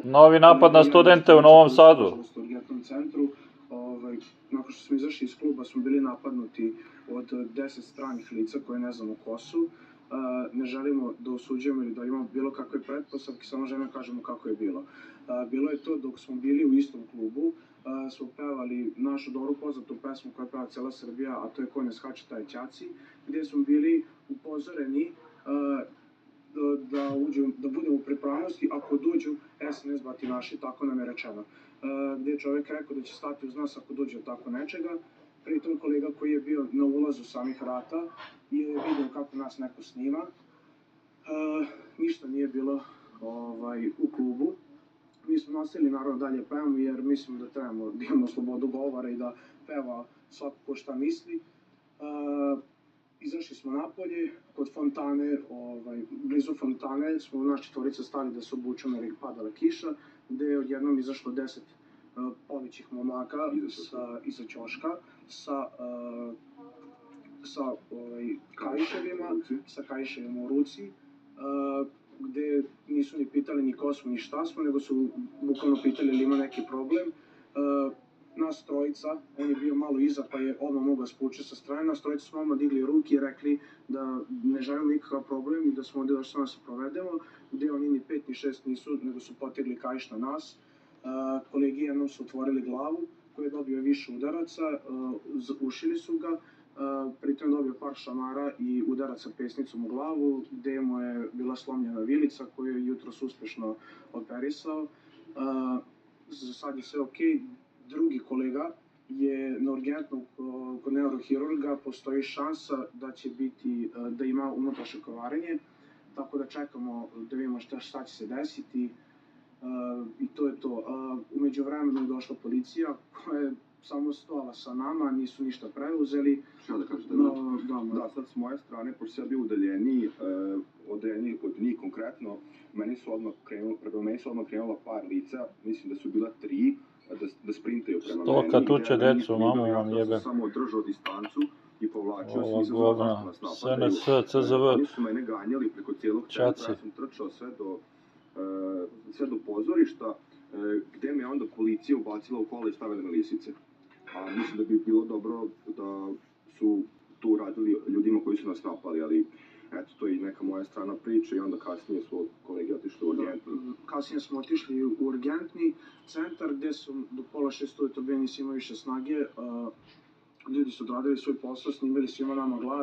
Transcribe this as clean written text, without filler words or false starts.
Novi napad na studente u Novom Sadu. U urgentnom centru, nakon što smo izašli iz kluba smo bili napadnuti od 10 stranih lica koje ne znamo ko su. Ne želimo da osuđujemo ili da imamo bilo kakve pretpostavke, samo želimo kažemo kako je bilo. Bilo je to dok smo bili u istom klubu, smo pevali našu dobro poznatu pesmu koja peva cela Srbija, a to je Ko ne skače taj ćaci, gdje smo bili upozoreni da budemo u pripravnosti ako dođu SNS batinaši, tako nam je rečeno. Gdje je čovjek rekao da će stati uz nas ako dođe od tako nečega. Pritom kolega koji je bio na ulazu samih vrata je vidio kako nas neko snima. Ništa nije bilo u klubu. Mi smo nastavili naravno dalje pevamo jer mislim da trebamo da imamo slobodu govora i da peva svako ko šta misli. Izašli smo napolje, kod fontane, blizu fontane smo naš četvorica stali da se obučemo jer je padala kiša, gde je odjednom izašlo 10 povićih momaka iza ćoška sa kaiševima u ruci, gde nisu ni pitali ni ko smo ni šta smo, nego su bukvalno pitali ili ima neki problem. Nas trojica, on je bio malo iza pa je odmah mogao spući sa strane, nas trojica smo odmah digli ruke i rekli da ne želimo nikakav problem i da smo ovdje došli da se provedemo, gdje oni ni 5 ni 6 nisu, nego su potegli kaiš na nas. Kolegi jednom su otvorili glavu, koji je dobio više udaraca, ušili su ga, pritom je dobio par šamara i udaraca pesnicom u glavu, gdje mu je bila slomljena vilica koju je jutros uspešno operisao. Sad je sve okej. Drugi kolega je na urgentnom kod neurohirurga, postoji šansa da će biti, da ima unutrašnje krvarenje, tako da čekamo da vidimo šta će se desiti i to je to. U međuvremenu je došla policija koja je samo stojala sa nama, nisu ništa preuzeli. Šta da kažete? Da, sad s moje strane, pošto sam bio udaljeniji od njih konkretno, prema meni su odmah krenula par lica, mislim da su bila 3, da sprintaju prema meni. Stoka tuče decu, mamu vam jebe. Ja sam samo držao distancu i povlačio se izazvao zašto nas napadaju. SNS, CZV, Oni su mene ganjali preko cijelog centra, ja sam trčao sve do pozorišta, gde me onda policija ubacila u kola i stavila na lisice. A mislim da bi bilo dobro da su tu radili ljudima koji su nas napali, ali eto, to je neka moja strana priče i onda kasnije su kolege otišli u urgentni. Kasnije smo otišli u urgentni centar gdje su do pola 6 ujutro bili, nisi imao više snage. Ljudi su odradili svoj posao, snimili svima nama glave.